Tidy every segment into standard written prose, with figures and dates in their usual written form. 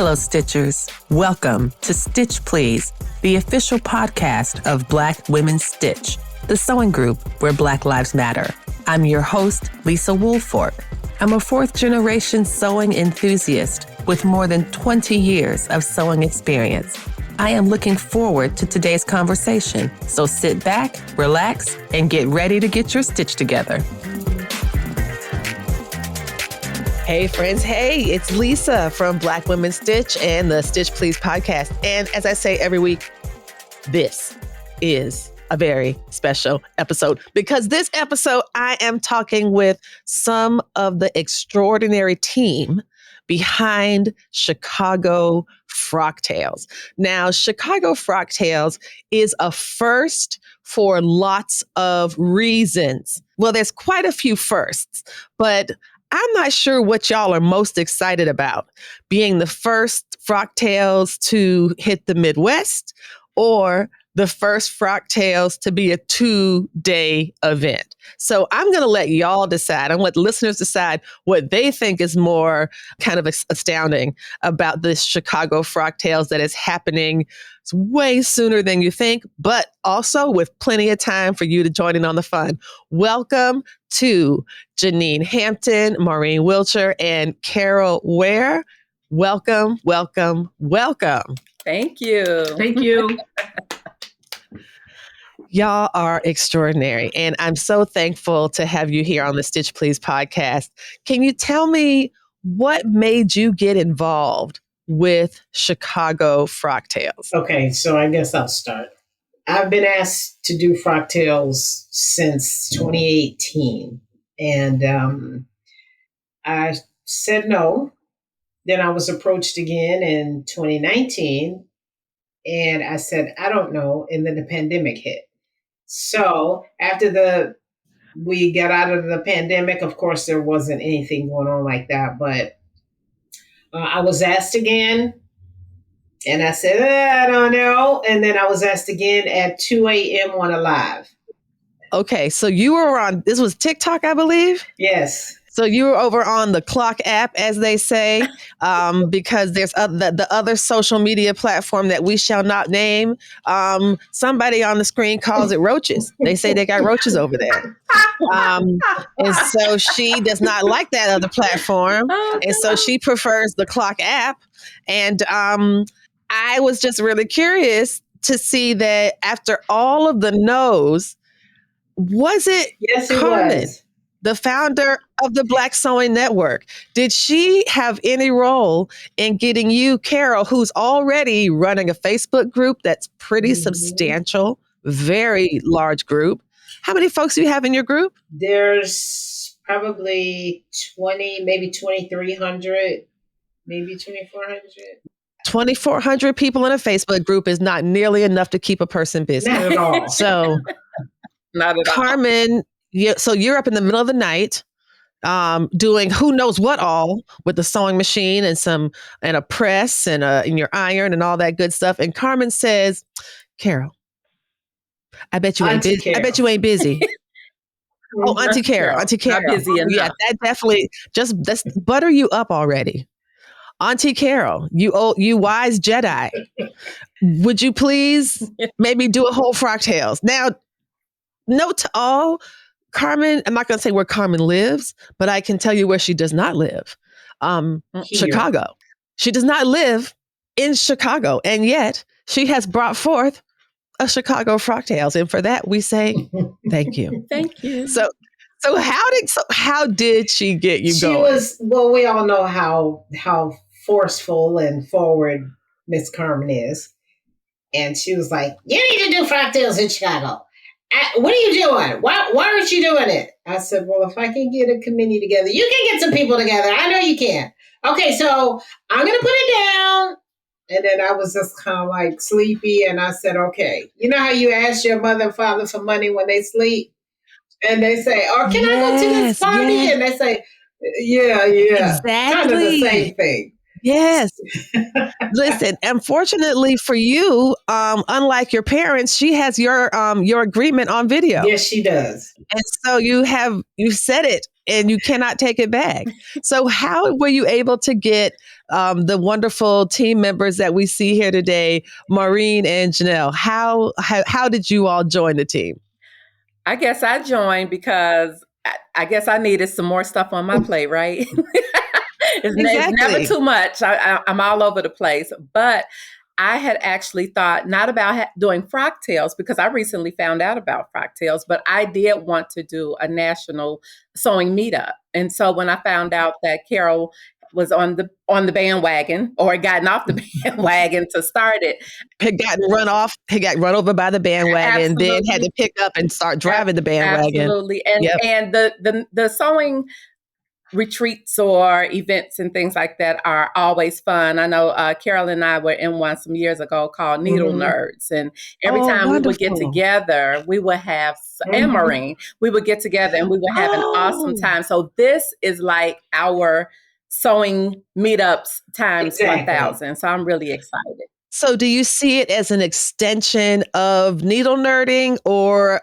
Hello, Stitchers. Welcome to Stitch Please, the official podcast of Black Women Stitch, the sewing group where Black Lives Matter. I'm your host, Lisa Woolfork. I'm a fourth-generation sewing enthusiast with more than 20 years of sewing experience. I am looking forward to today's conversation, so sit back, relax, and get ready to get your stitch together. Hey friends, hey, it's Lisa from Black Women Stitch and the Stitch Please podcast. And as I say every week, this is a very special episode because this episode I am talking with some of the extraordinary team behind Chicago Frocktails. Now, Chicago Frocktails is a first for lots of reasons. Well, there's quite a few firsts, but I'm not sure what y'all are most excited about, being the first Frocktails to hit the Midwest or the first Frocktails to be a 2-day event. So I'm going to let y'all decide. I'm going to let the listeners decide what they think is more kind of astounding about this Chicago Frocktails that is happening way sooner than you think, but also with plenty of time for you to join in on the fun. Welcome to Janine Hampton, Maureen Wilcher, and Carol Ware. Welcome, welcome, welcome. Thank you. Thank you. Y'all are extraordinary, and I'm so thankful to have you here on the Stitch Please podcast. Can you tell me what made you get involved with Chicago Frocktails? Okay, so I guess I'll start. I've been asked to do Frocktails since 2018, and I said no. Then I was approached again in 2019, and I said, I don't know, and then the pandemic hit. So after we got out of the pandemic, of course, there wasn't anything going on like that, but I was asked again, and I said, I don't know. And then I was asked again at 2 a.m. on a live. Okay, so you were on, this was TikTok, I believe? Yes. So you were over on the Clock app, as they say, because there's the other social media platform that we shall not name. Somebody on the screen calls it roaches. They say they got roaches over there. And so she does not like that other platform. And so she prefers the Clock app. And I was just really curious to see that after all of the no's, was it Yes, it Carmen, was. the founder of the Black Sewing Network? Did she have any role in getting you, Carol, who's already running a Facebook group that's pretty substantial, very large group? How many folks do you have in your group? There's probably 20, maybe 2,300, maybe 2,400. 2,400 people in a Facebook group is not nearly enough to keep a person busy. Not at all. So, Not at all. Carmen, so you're up in the middle of the night, doing who knows what all with the sewing machine and a press and your iron and all that good stuff. And Carmen says, Carol, I bet you ain't busy. Carol. I bet you ain't busy. Oh, Auntie Carol. Not busy enough. Yeah, that definitely that's butter you up already. Auntie Carol, you wise Jedi. Would you please maybe do a whole Frocktails? Now, note to all, Carmen, I'm not going to say where Carmen lives, but I can tell you where she does not live. Chicago. She does not live in Chicago. And yet she has brought forth a Chicago Frocktails. And for that, we say thank you. Thank you. So how did she get you going? Well, we all know how forceful and forward Miss Carmen is. And she was like, you need to do Frocktails in Chicago. What are you doing? Why aren't you doing it? I said, well, if I can get a committee together, you can get some people together. I know you can. Okay, so I'm going to put it down. And then I was just kind of like sleepy. And I said, okay, you know how you ask your mother and father for money when they sleep? And they say, oh, can I go to this party? Yes. And they say, yeah. Exactly. Kind of the same thing. Yes. Listen, unfortunately for you, unlike your parents, she has your agreement on video. Yes, she does. And so you said it and you cannot take it back. So how were you able to get the wonderful team members that we see here today, Maureen and Janelle. How did you all join the team? I guess I joined because I guess I needed some more stuff on my plate, right? It's never Exactly. too much. I'm all over the place. But I had actually thought not about doing Frocktails because I recently found out about Frocktails, but I did want to do a national sewing meetup. And so when I found out that Carol was on the bandwagon or had gotten off the bandwagon to start it. Had got run over by the bandwagon, then had to pick up and start driving the bandwagon. Absolutely. And the sewing retreats or events and things like that are always fun. I know Carol and I were in one some years ago called Needle Nerds. And every time we would get together, we would have, and Maureen, we would get together and we would have an awesome time. So this is like our sewing meetups times 1,000. So I'm really excited. So do you see it as an extension of needle nerding or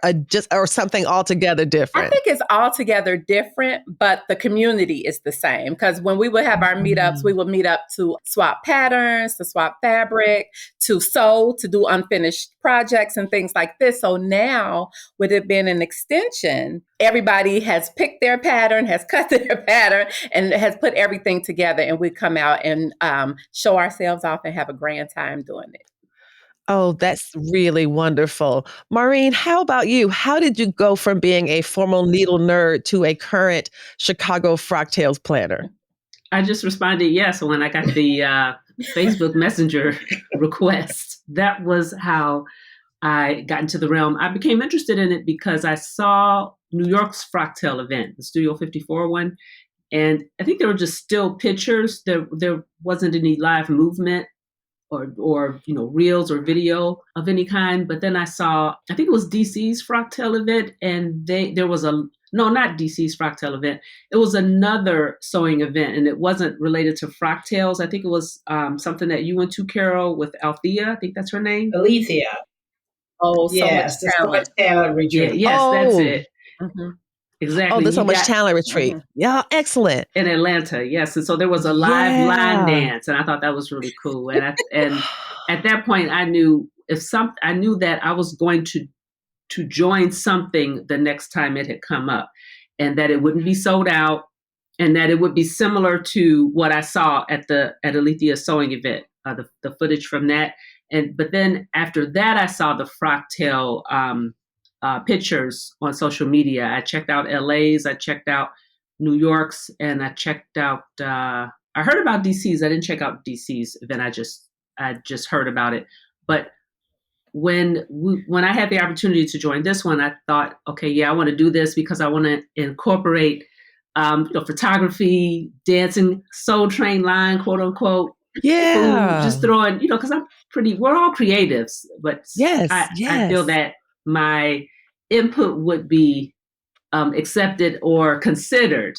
or something altogether different? I think it's altogether different, but the community is the same. Because when we would have our meetups, we would meet up to swap patterns, to swap fabric, to sew, to do unfinished projects and things like this. So now, with it being an extension, everybody has picked their pattern, has cut their pattern, and has put everything together. And we come out and show ourselves off and have a grand time doing it. Oh, that's really wonderful. Maureen, how about you? How did you go from being a formal needle nerd to a current Chicago Frocktails planner? I just responded yes when I got the Facebook Messenger request. That was how I got into the realm. I became interested in it because I saw New York's Frocktail event, the Studio 54 one, and I think there were just still pictures. There wasn't any live movement or reels or video of any kind. But then I saw, I think it was DC's Frocktail event, and there was not DC's Frocktail event. It was another sewing event, and it wasn't related to Frocktails. I think it was something that you went to, Carol, with Althea. I think that's her name. Alethea. Oh, yes, so much talent retreat. Yes, that's it. Mm-hmm. Exactly. Oh, there's so much talent retreat. Yeah, excellent. In Atlanta, yes. And so there was a live line dance, and I thought that was really cool. And at that point, I knew that I was going to join something the next time it had come up, and that it wouldn't be sold out, and that it would be similar to what I saw at Alethea's sewing event, the footage from that. But then after that, I saw the Frocktail pictures on social media. I checked out LA's, I checked out New York's, and I checked out, I heard about DC's. I didn't check out DC's event. I just heard about it. But when I had the opportunity to join this one, I thought, okay, yeah, I want to do this because I want to incorporate photography, dancing, Soul Train line, quote unquote. Yeah. Just throwing, because we're all creatives, but yes, I feel that my input would be accepted or considered,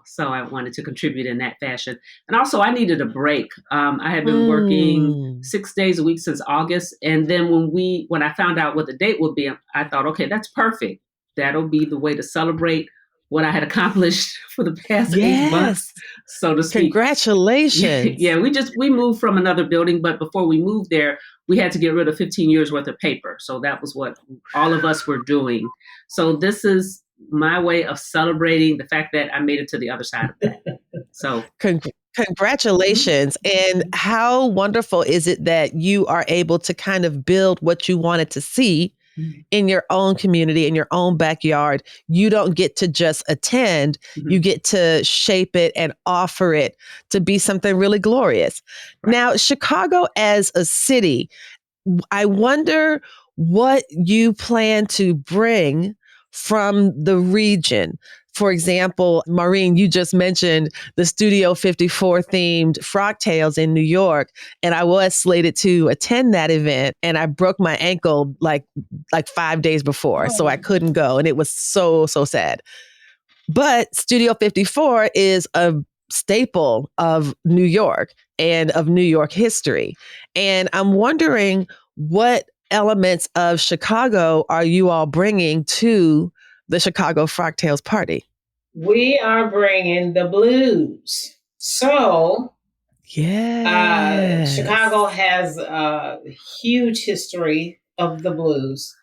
so I wanted to contribute in that fashion. And also I needed a break. I had been working 6 days a week since August. And then when I found out what the date would be, I thought, okay, that's perfect. That'll be the way to celebrate what I had accomplished for the past 8 months, so to speak. Congratulations. Yeah, we moved from another building, but before we moved there, we had to get rid of 15 years worth of paper. So that was what all of us were doing. So this is my way of celebrating the fact that I made it to the other side of that. So congratulations. And how wonderful is it that you are able to kind of build what you wanted to see in your own community, in your own backyard. You don't get to just attend, you get to shape it and offer it to be something really glorious. Right. Now, Chicago as a city, I wonder what you plan to bring from the region. For example, Maureen, you just mentioned the Studio 54 themed Frocktails in New York, and I was slated to attend that event, and I broke my ankle like 5 days before, so I couldn't go, and it was so sad. But Studio 54 is a staple of New York and of New York history, and I'm wondering what elements of Chicago are you all bringing to the Chicago Frocktails party? We are bringing the blues. So Chicago has a huge history of the blues.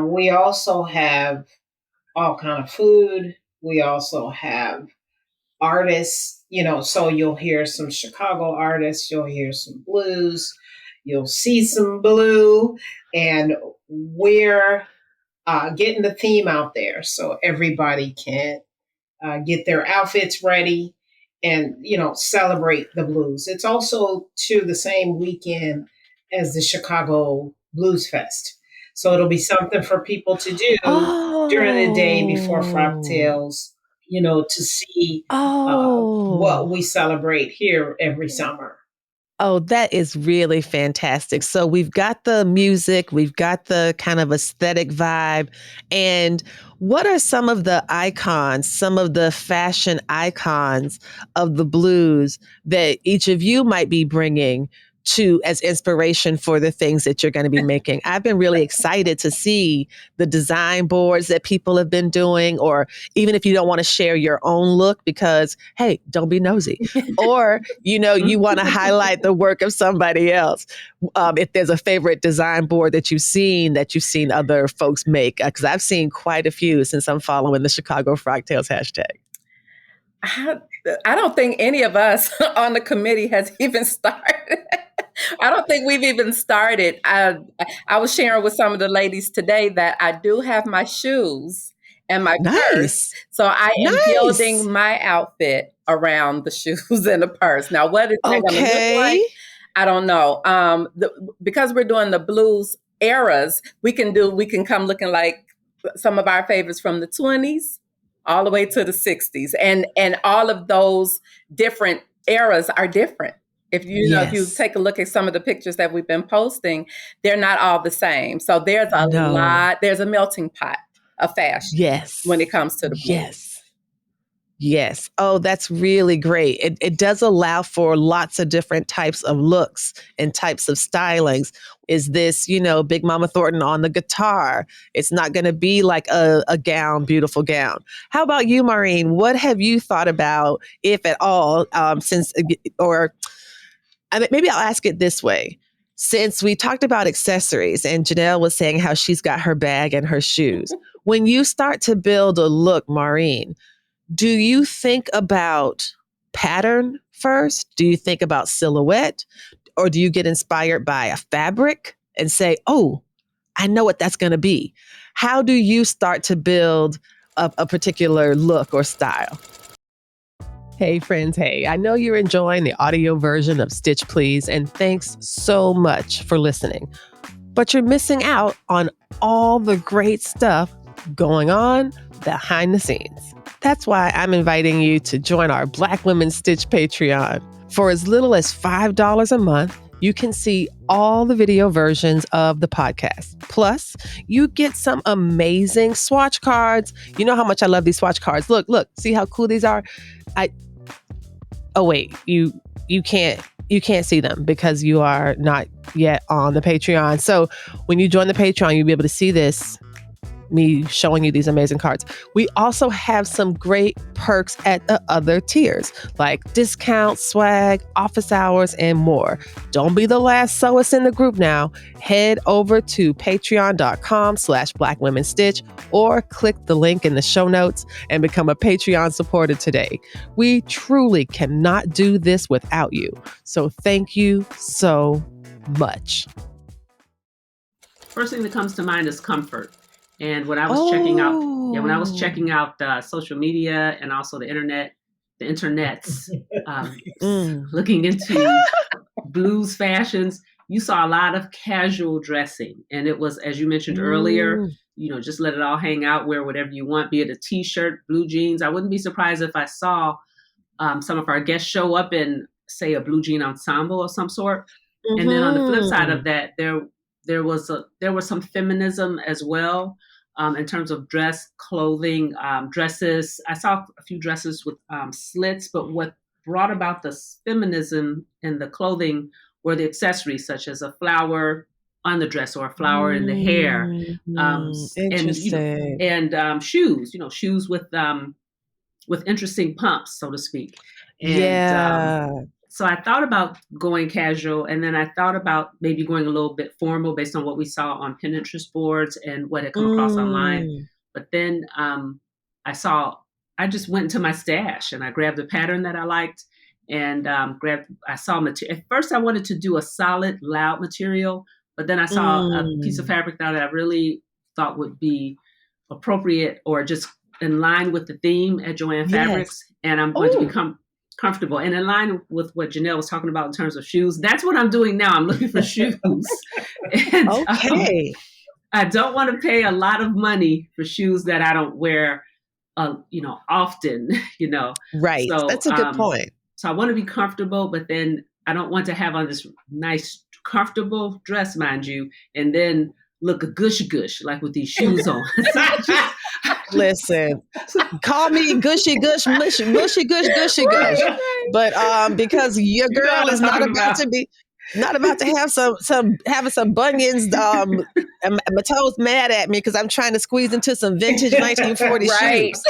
We also have all kind of food. We also have artists, so you'll hear some Chicago artists, you'll hear some blues, you'll see some blue, and we're getting the theme out there so everybody can get their outfits ready and celebrate the blues. It's also to the same weekend as the Chicago Blues Fest, so it'll be something for people to do during the day before Frocktails, to see what we celebrate here every summer. Oh, that is really fantastic. So we've got the music, we've got the kind of aesthetic vibe. And what are some of the icons, some of the fashion icons of the blues that each of you might be bringing to as inspiration for the things that you're going to be making? I've been really excited to see the design boards that people have been doing, or even if you don't want to share your own look because, hey, don't be nosy. Or, you want to highlight the work of somebody else. If there's a favorite design board that you've seen other folks make, because I've seen quite a few since I'm following the Chicago Frocktails hashtag. I don't think any of us on the committee has even started. I don't think we've even started. I was sharing with some of the ladies today that I do have my shoes and my purse. So I am building my outfit around the shoes and the purse. Now, what is that going to look like? I don't know. Because we're doing the blues eras, we can come looking like some of our favorites from the 20s all the way to the 60s. And all of those different eras are different. If you take a look at some of the pictures that we've been posting, they're not all the same. So there's a lot, there's a melting pot of fashion when it comes to the blues. Yes. Oh, that's really great. It does allow for lots of different types of looks and types of stylings. Is this, Big Mama Thornton on the guitar? It's not going to be like a gown, beautiful gown. How about you, Maureen? What have you thought about, if at all, maybe I'll ask it this way. Since we talked about accessories and Janelle was saying how she's got her bag and her shoes, when you start to build a look, Maureen, do you think about pattern first? Do you think about silhouette? Or do you get inspired by a fabric and say, oh, I know what that's going to be? How do you start to build a particular look or style? Hey, friends. Hey, I know you're enjoying the audio version of Stitch Please, and thanks so much for listening. But you're missing out on all the great stuff going on behind the scenes. That's why I'm inviting you to join our Black Women Stitch Patreon. For as little as $5 a month, you can see all the video versions of the podcast. Plus, you get some amazing swatch cards. You know how much I love these swatch cards. Look, see how cool these are? Oh wait, you can't see them because you are not yet on the Patreon. So when you join the Patreon, you'll be able to see this, me showing you these amazing cards. We also have some great perks at the other tiers, like discounts, swag, office hours, and more. Don't be the last sewist in the group now. Head over to patreon.com/blackwomenstitch or click the link in the show notes and become a Patreon supporter today. We truly cannot do this without you. So thank you so much. First thing that comes to mind is comfort. And when I was checking out social media and also the internets, looking into blues fashions, you saw a lot of casual dressing. And it was, as you mentioned earlier, just let it all hang out, wear whatever you want, be it a t-shirt, blue jeans. I wouldn't be surprised if I saw some of our guests show up in, say, a blue jean ensemble of some sort. And then on the flip side of that, there was some feminism as well. In terms of clothing, dresses. I saw a few dresses with slits, but what brought about the feminism in the clothing were the accessories, such as a flower on the dress or a flower in the hair. Interesting. And shoes, shoes with interesting pumps, so to speak. And, so I thought about going casual, and then I thought about maybe going a little bit formal based on what we saw on Pinterest boards and what had come across online. But then I just went into my stash and I grabbed a pattern that I liked and I saw material. At first I wanted to do a solid, loud material, but then I saw a piece of fabric that I really thought would be appropriate or just in line with the theme at Joann Fabrics. And I'm going to become comfortable and in line with what Janelle was talking about in terms of shoes. That's what I'm doing now. I'm looking for shoes. And, okay. I don't want to pay a lot of money for shoes that I don't wear, often, Right. So, that's a good point. So I want to be comfortable, but then I don't want to have on this nice, comfortable dress, mind you, and then look a gush like with these shoes on. Listen, call me gushy gush, mushy gush. But because your girl is not about to have some bunions, and my toes mad at me because I'm trying to squeeze into some vintage 1940 shoes.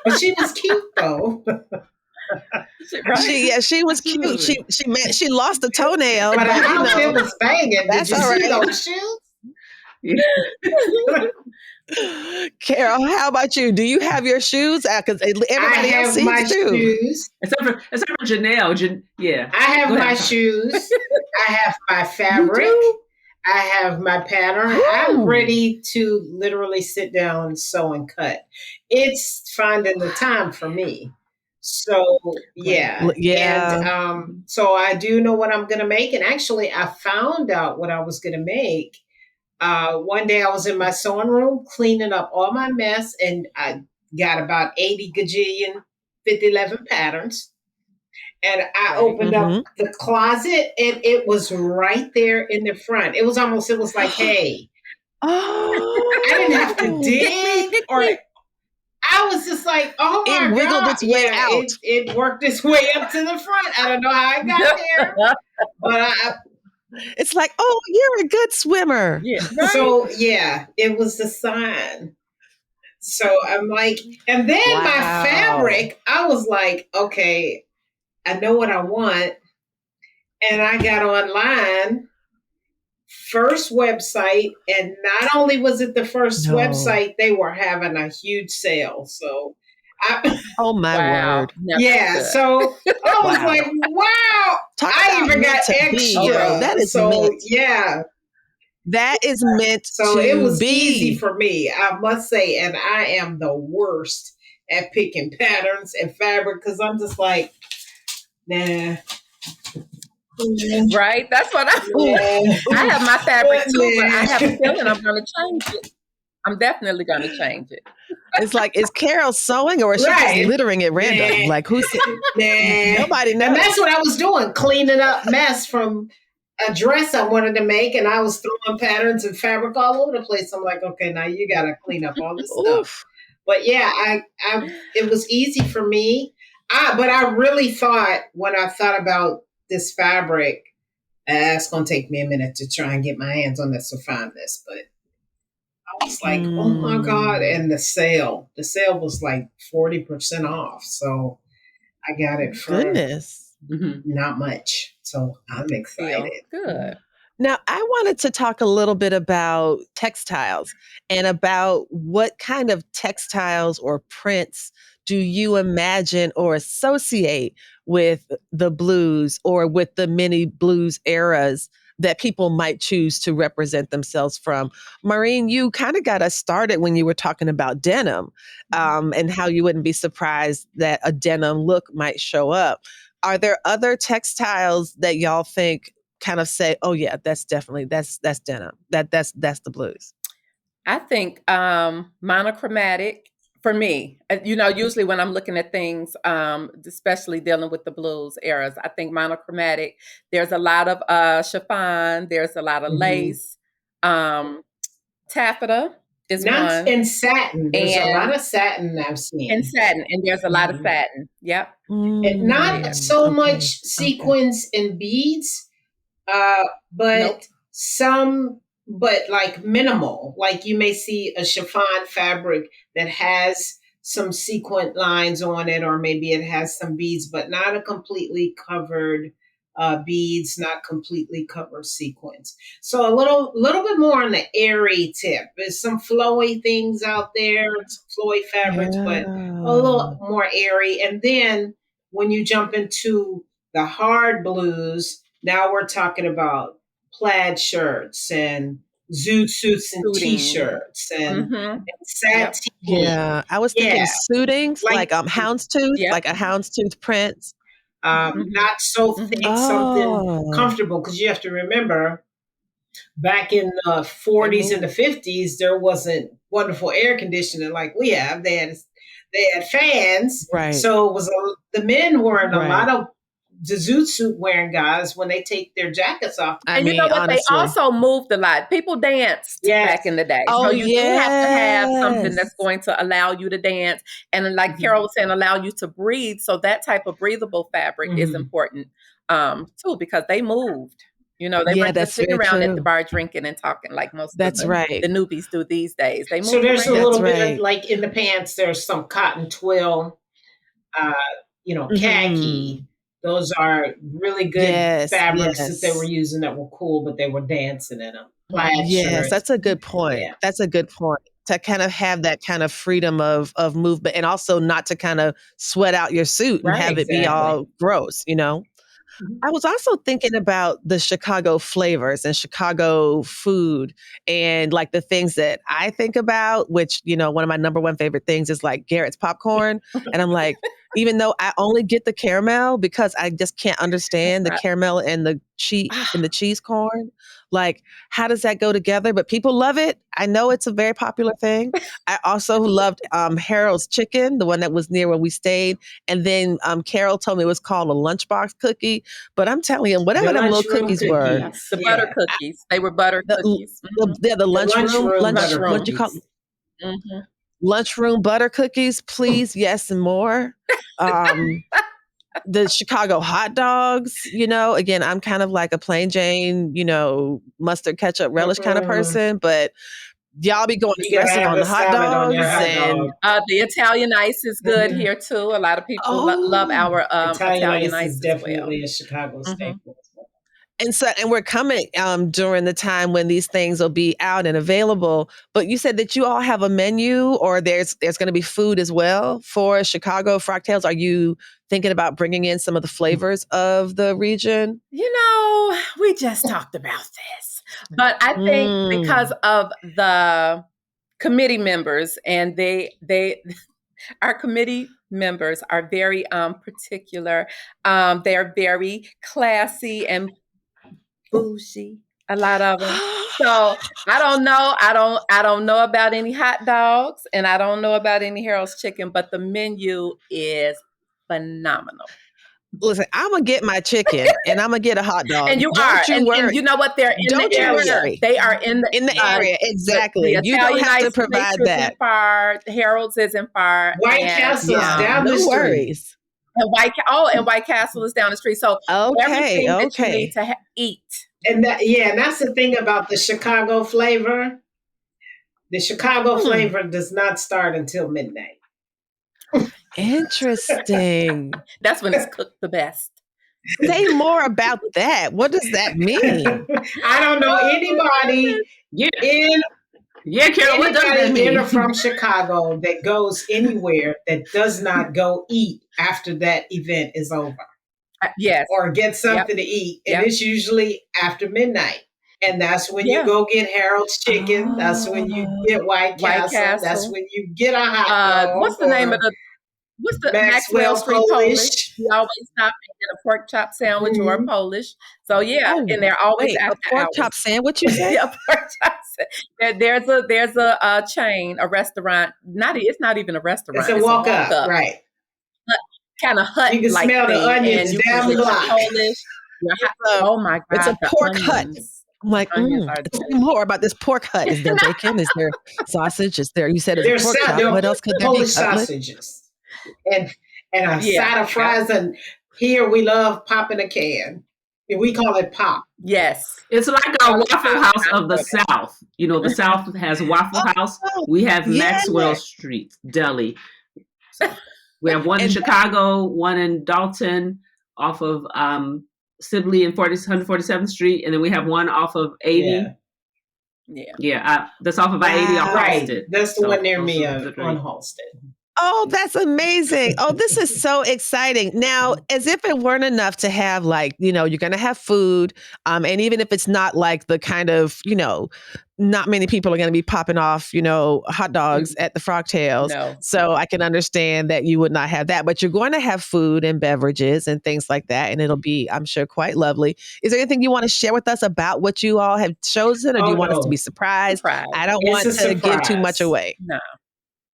But she was cute though. She was cute. She lost a toenail, but her outfit was banging. Did you see those shoes? Carol, how about you? Do you have your shoes? Because everybody else seems to. Shoes. Except for Janelle. I have my shoes. I have my fabric. I have my pattern. Ooh. I'm ready to literally sit down, sew, and cut. It's finding the time for me. So yeah. And so I do know what I'm going to make. And actually, I found out what I was going to make. One day I was in my sewing room cleaning up all my mess, and I got about 80 gajillion 5011 patterns. And I opened up the closet, and it was right there in the front. It was like, hey, I didn't have to dig, or I was just like, oh my God. It wiggled its way out. It worked its way up to the front. I don't know how I got there, but it's like, oh, you're a good swimmer. Yeah. Right? So yeah, it was a sign. So I'm like, and then my fabric, I was like, okay, I know what I want. And I got online, first website. And not only was it the first website, they were having a huge sale. So oh my word. Yeah. So I was like, wow. I even got extra. That is meant. Yeah. That is meant so to it was be. Easy for me, I must say. And I am the worst at picking patterns and fabric because I'm just like, nah. Right? That's what I have my fabric too, but I have a feeling I'm going to change it. I'm definitely going to change it. It's like, is Carol sewing or is she just littering at random? Like, who's nobody knows. And that's what I was doing, cleaning up mess from a dress I wanted to make, and I was throwing patterns and fabric all over the place. I'm like, okay, now you got to clean up all this stuff. But yeah, I it was easy for me. But I really thought, when I thought about this fabric, it's going to take me a minute to try and get my hands on this to find this, but I was like, oh my God. And the sale was like 40% off. So I got it for not much. So I'm excited. Good. Now, I wanted to talk a little bit about textiles and about what kind of textiles or prints do you imagine or associate with the blues or with the many blues eras that people might choose to represent themselves from? Maureen, you kind of got us started when you were talking about denim and how you wouldn't be surprised that a denim look might show up. Are there other textiles that y'all think kind of say, oh yeah, that's definitely, that's denim. That's the blues? I think monochromatic for me. Usually when I'm looking at things, especially dealing with the blues eras, I think monochromatic. There's a lot of chiffon. There's a lot of lace. Taffeta is one. And satin. There's a lot of satin I've seen. And satin. And there's a lot of satin. Yep. And not so much sequins and beads, but some, but like minimal. Like you may see a chiffon fabric that has some sequin lines on it, or maybe it has some beads, but not a completely covered beads, not completely covered sequins. So a little bit more on the airy tip. There's some flowy things out there, some flowy fabrics, but a little more airy. And then when you jump into the hard blues, now we're talking about plaid shirts and zoot suits and Suiting. t-shirts and sateen. Yeah, I was thinking suitings, like houndstooth, Yep. like a houndstooth print. Not so thick, something comfortable, because you have to remember, back in the 40s and the 50s, there wasn't wonderful air conditioning like we have. They had fans, Right. so it was the men weren't Right. a lot of the zoot suit wearing guys when they take their jackets off. And you know what? honestly, they also moved a lot. People danced back in the day. Oh, so you do have to have something yes. that's going to allow you to dance. And like Carol was saying, allow you to breathe. So that type of breathable fabric is important too, because they moved. You know, they weren't just sitting around at the bar drinking and talking like most of the newbies do these days. They moved. So there's a little bit of, like in the pants, there's some cotton twill, khaki. Those are really good fabrics that they were using that were cool, but they were dancing in them. Plaid shirts. That's a good point. Yeah. That's a good point. To kind of have that kind of freedom of movement, and also not to kind of sweat out your suit and have it be all gross, you know? I was also thinking about the Chicago flavors and Chicago food, and like the things that I think about, which, you know, one of my number one favorite things is like Garrett's popcorn. And I'm like, even though I only get the caramel because I just can't understand the caramel and the cheese corn, like, how does that go together? But people love it. I know it's a very popular thing. I also loved Harold's chicken, the one that was near where we stayed. And then Carol told me it was called a lunchbox cookie. But I'm telling you, whatever them little cookies were. The butter cookies. They were butter cookies. The lunchroom. What do you call it? Lunchroom butter cookies, please. Yes, and more. The Chicago hot dogs, you know, again, I'm kind of like a plain Jane, you know, mustard, ketchup, relish kind of person, but y'all be going aggressive on the hot dogs. And the Italian ice is good here too. A lot of people love our Italian ice is definitely a Chicago staple. And we're coming during the time when these things will be out and available. But you said that you all have a menu, or there's going to be food as well for Chicago Frocktails. Are you thinking about bringing in some of the flavors of the region? You know, we just talked about this, but I think because of the committee members, and our committee members are very particular. They are very classy and bougie, a lot of them. So I don't know. I don't know about any hot dogs, and I don't know about any Harold's chicken, but the menu is phenomenal. Listen, I'm gonna get my chicken and I'm gonna get a hot dog. And you and you know what? They're in the area. They are in the area. Exactly. You don't have to provide that. Far. Harold's isn't far. White Castle is down the street. And White Castle is down the street. So everything that you need to eat. And that's the thing about the Chicago flavor. The Chicago flavor does not start until midnight. Interesting. That's when it's cooked the best. Say more about that. What does that mean? I don't know anybody Carol, what does that mean? In or from Chicago that goes anywhere that does not go eat after that event is over. Yes. Or get something to eat. And it's usually after midnight. And that's when you go get Harold's chicken. That's when you get White Castle. That's when you get a hot dog. What's the name of the Maxwell Street Polish? We always stop and get a pork chop sandwich or a Polish. So and they're always after a pork chop sandwich. You say? A pork chop sandwich. There's a chain, a restaurant. It's not even a restaurant. It's a walk up, right? Kind of hut. You can smell the onions down the block. Polish. Oh my God! It's a pork hut. I'm like, tell me more about this pork hut. Is there bacon? Is there sausage? Is there? You said it's a pork chop. What else could there be? Polish sausages. And a side of fries, and here we love pop in a can. We call it pop. Yes. It's like a Waffle House of the South. You know, the South has Waffle House. We have Maxwell Street Deli. We have one in And- Chicago, one in Dalton off of Sibley and 147th Street. And then we have one off of 80. Yeah. Yeah. That's off of I-80 off Right. Halsted. That's the one near those me are the three. on Halsted. Oh, that's amazing. Oh, this is so exciting. Now, as if it weren't enough to have like, you're going to have food. And even if it's not like the kind of, not many people are going to be popping off, hot dogs at the Frocktails. No. So I can understand that you would not have that, but you're going to have food and beverages and things like that. And it'll be, I'm sure, quite lovely. Is there anything you want to share with us about what you all have chosen, or do you want us to be surprised? I don't want to give too much away. No.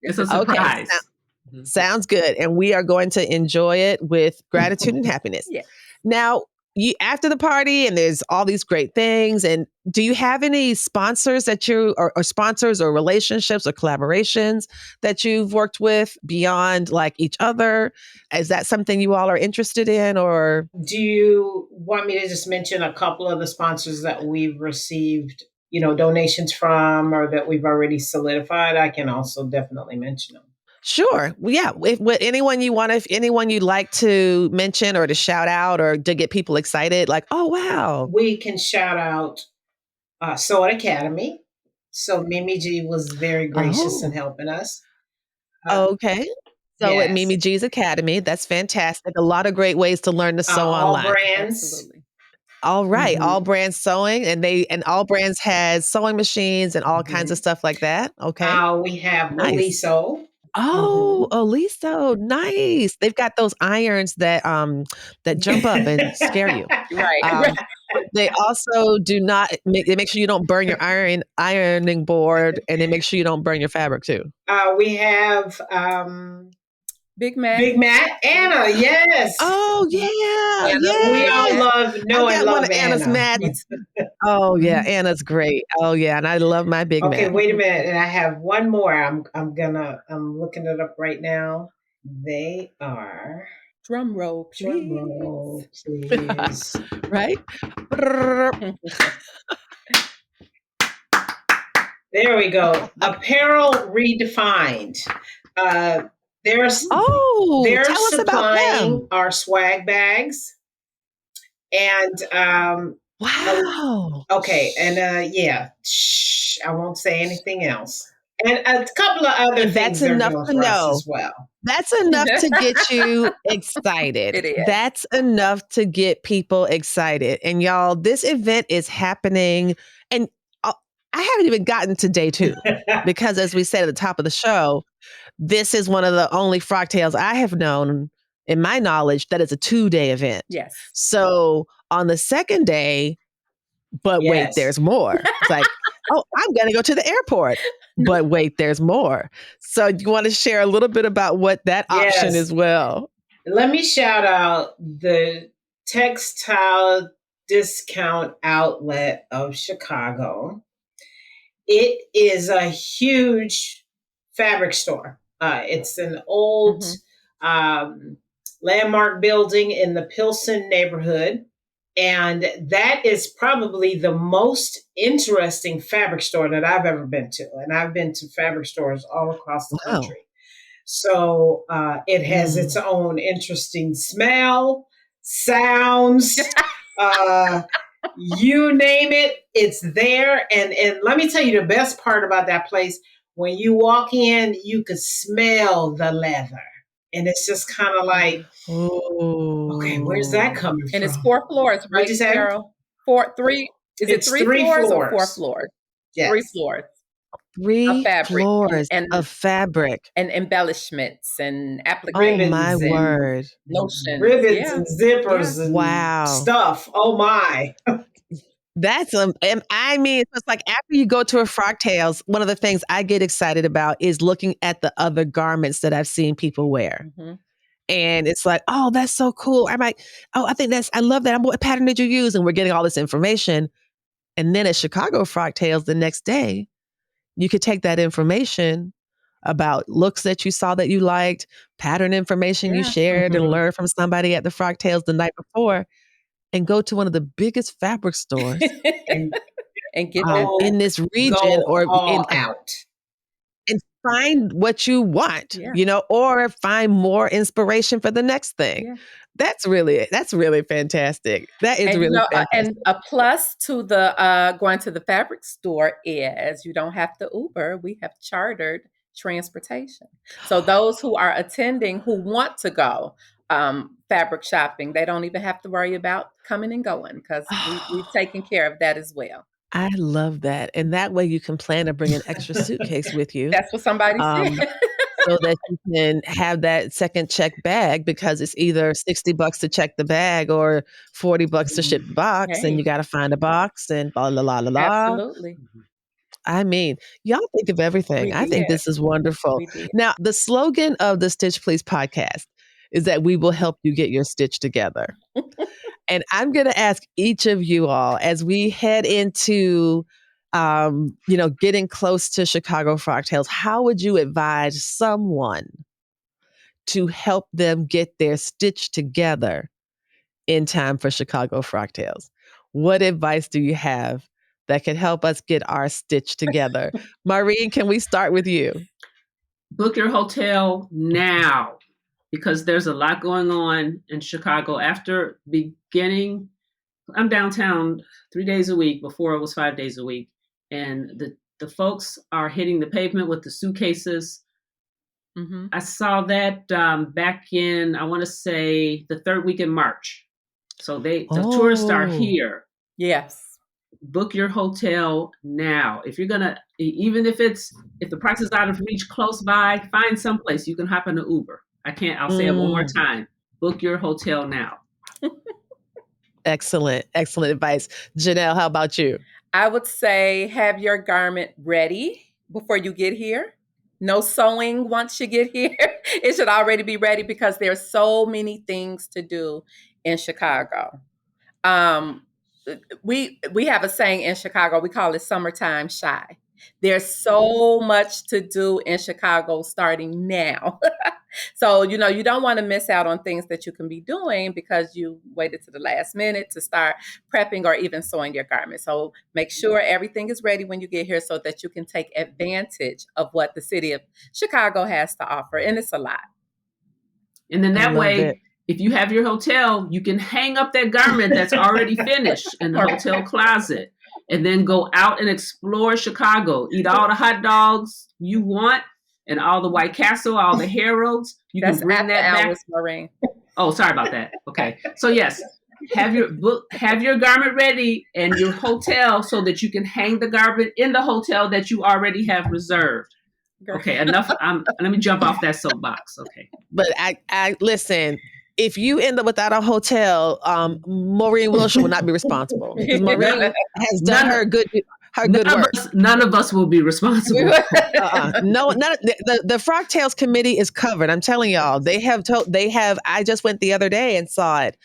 It's a surprise. Okay. Sounds good. And we are going to enjoy it with gratitude and happiness. Yeah. Now, after the party, and there's all these great things. And do you have any sponsors that or sponsors or relationships or collaborations that you've worked with beyond like each other? Is that something you all are interested in, or? Do you want me to just mention a couple of the sponsors that we've received, donations from, or that we've already solidified? I can also definitely mention them. Sure. Yeah. If anyone you'd like to mention or to shout out or to get people excited, like, oh, wow. We can shout out Sword Academy. So Mimi G was very gracious in helping us. Okay. So at Mimi G's Academy, that's fantastic. A lot of great ways to learn to sew online. All Brands. Absolutely. All right. All Brands Sewing, and All Brands has sewing machines and all kinds of stuff like that. Okay. We have Aliso. Oh, Aliso, nice. They've got those irons that jump up and scare you. Right. They also do not they make sure you don't burn your ironing board, and they make sure you don't burn your fabric too. We have Big Mac. Anna, yes. Oh yeah, yeah. We all love and love one of Anna's mats. Oh yeah, Anna's great. Oh yeah, and I love my Big Mac. Okay, wait a minute, and I have one more. I'm looking it up right now. They are. Drum roll, please. Drum roll, please. Right. There we go. Apparel Redefined. They're tell us supplying about them. our swag bags. And wow. Okay, and I won't say anything else. And a couple of other things that's enough to know as well. That's enough to get you excited. It is. That's enough to get people excited. And y'all, this event is happening, and I haven't even gotten to day 2 because, as we said at the top of the show, this is one of the only Frocktails I have known, in my knowledge, that is a 2-day event. Yes. So on the second day, but wait, there's more. It's like, oh, I'm going to go to the airport. But wait, there's more. So you want to share a little bit about what that option as well? Let me shout out the Textile Discount Outlet of Chicago. It is a huge fabric store. It's an old landmark building in the Pilsen neighborhood. And that is probably the most interesting fabric store that I've ever been to. And I've been to fabric stores all across the country. So it has its own interesting smell, sounds, you name it, it's there. And let me tell you the best part about that place. When you walk in, you could smell the leather. And it's just kind of like, okay, where's that coming from? And it's 4 floors, right, Carol? 3. Is it 3 floors or 4 floors? Yes. 3 floors. 3 floors of fabric. And embellishments and applications. Oh, my word. Notions. Ribbons and zippers and stuff. Oh, my. That's I mean, it's like after you go to a Frocktails, one of the things I get excited about is looking at the other garments that I've seen people wear. And it's like, oh, that's so cool. I'm like, oh, I love that. What pattern did you use? And we're getting all this information. And then at Chicago Frocktails the next day, you could take that information about looks that you saw that you liked, pattern information you shared and learned from somebody at the Frocktails the night before, and go to one of the biggest fabric stores and get in this region or all out. and find what you want, Yeah. or find more inspiration for the next thing. Yeah. That's really fantastic. That is really fantastic. And a plus to the going to the fabric store is you don't have to Uber. We have chartered transportation. So those who are attending who want to go fabric shopping, they don't even have to worry about coming and going because we've taken care of that as well. I love that. And that way you can plan to bring an extra suitcase with you. That's what somebody said. So that you can have that second check bag, because it's either $60 to check the bag or $40 to ship the box, and you got to find a box and blah, blah, blah, blah. Absolutely. I mean, y'all think of everything. I think this is wonderful. Now, the slogan of the Stitch Please podcast is that we will help you get your stitch together. And I'm going to ask each of you all, as we head into getting close to Chicago Frocktails, how would you advise someone to help them get their stitch together in time for Chicago Frocktails? What advice do you have that can help us get our stitch together? Maureen, can we start with you? Book your hotel now, because there's a lot going on in Chicago. After beginning, I'm downtown 3 days a week. Before it was 5 days a week. And the folks are hitting the pavement with the suitcases. Mm-hmm. I saw that back in, I want to say, the third week in March. So the tourists are here. Yes. Book your hotel now. If you're gonna, even if the price is out of reach close by, find someplace you can hop in an Uber. I'll say it one more time. Book your hotel now. Excellent advice. Janelle, how about you? I would say have your garment ready before you get here. No sewing once you get here. It should already be ready because there's so many things to do in Chicago. We have a saying in Chicago, we call it summertime shy. There's so much to do in Chicago starting now. So, you don't want to miss out on things that you can be doing because you waited to the last minute to start prepping or even sewing your garment. So make sure everything is ready when you get here so that you can take advantage of what the city of Chicago has to offer. And it's a lot. And then that way, if you have your hotel, you can hang up that garment that's already finished in the hotel closet and then go out and explore Chicago. Eat all the hot dogs you want and all the White Castle, all the Harrods. You can bring that back. Maureen. Oh, sorry about that. Okay. So yes, have your garment ready and your hotel so that you can hang the garment in the hotel that you already have reserved. Okay, enough. Let me jump off that soapbox. Okay. But I listen. If you end up without a hotel, Maureen Wilshire will not be responsible. Because Maureen has done her good work. None of us will be responsible. No, the Frocktails committee is covered. I'm telling y'all, they have. I just went the other day and saw it.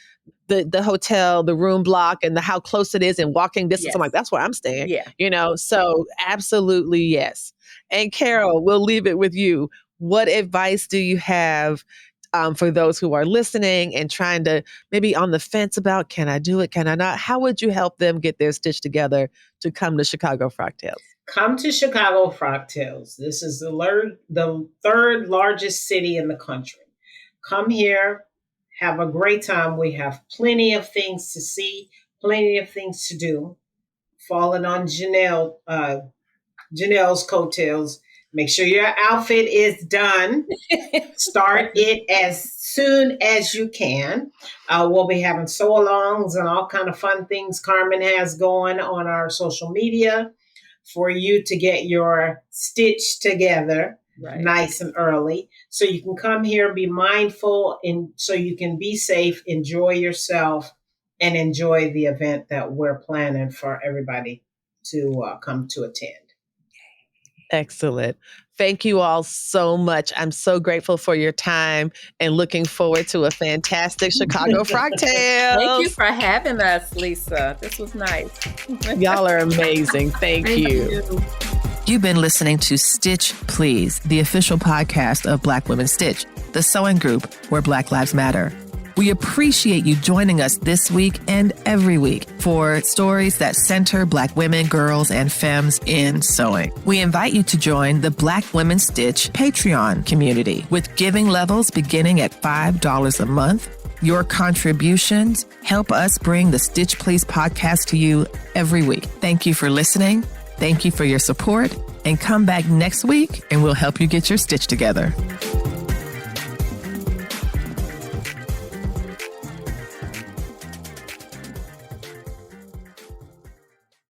The hotel, the room block, and how close it is in walking distance. Yes. I'm like, that's where I'm staying. Yeah. So absolutely yes. And Carol, we'll leave it with you. What advice do you have for those who are listening and trying to maybe on the fence about, can I do it? Can I not? How would you help them get their stitch together to come to Chicago Frocktails? Come to Chicago Frocktails. This is the third largest city in the country. Come here, have a great time. We have plenty of things to see, plenty of things to do. Falling on Janelle's coattails. Make sure your outfit is done. Start it as soon as you can. We'll be having sew-alongs and all kind of fun things Carmen has going on our social media for you to get your stitch together nice and early. So you can come here, be mindful, and so you can be safe, enjoy yourself, and enjoy the event that we're planning for everybody to come to attend. Excellent. Thank you all so much. I'm so grateful for your time and looking forward to a fantastic Chicago Frocktails. Thank you for having us, Lisa. This was nice. Y'all are amazing. Thank you. You've been listening to Stitch Please, the official podcast of Black Women Stitch, the sewing group where Black Lives Matter. We appreciate you joining us this week and every week for stories that center Black women, girls, and femmes in sewing. We invite you to join the Black Women Stitch Patreon community with giving levels beginning at $5 a month. Your contributions help us bring the Stitch Please podcast to you every week. Thank you for listening. Thank you for your support. And come back next week and we'll help you get your stitch together.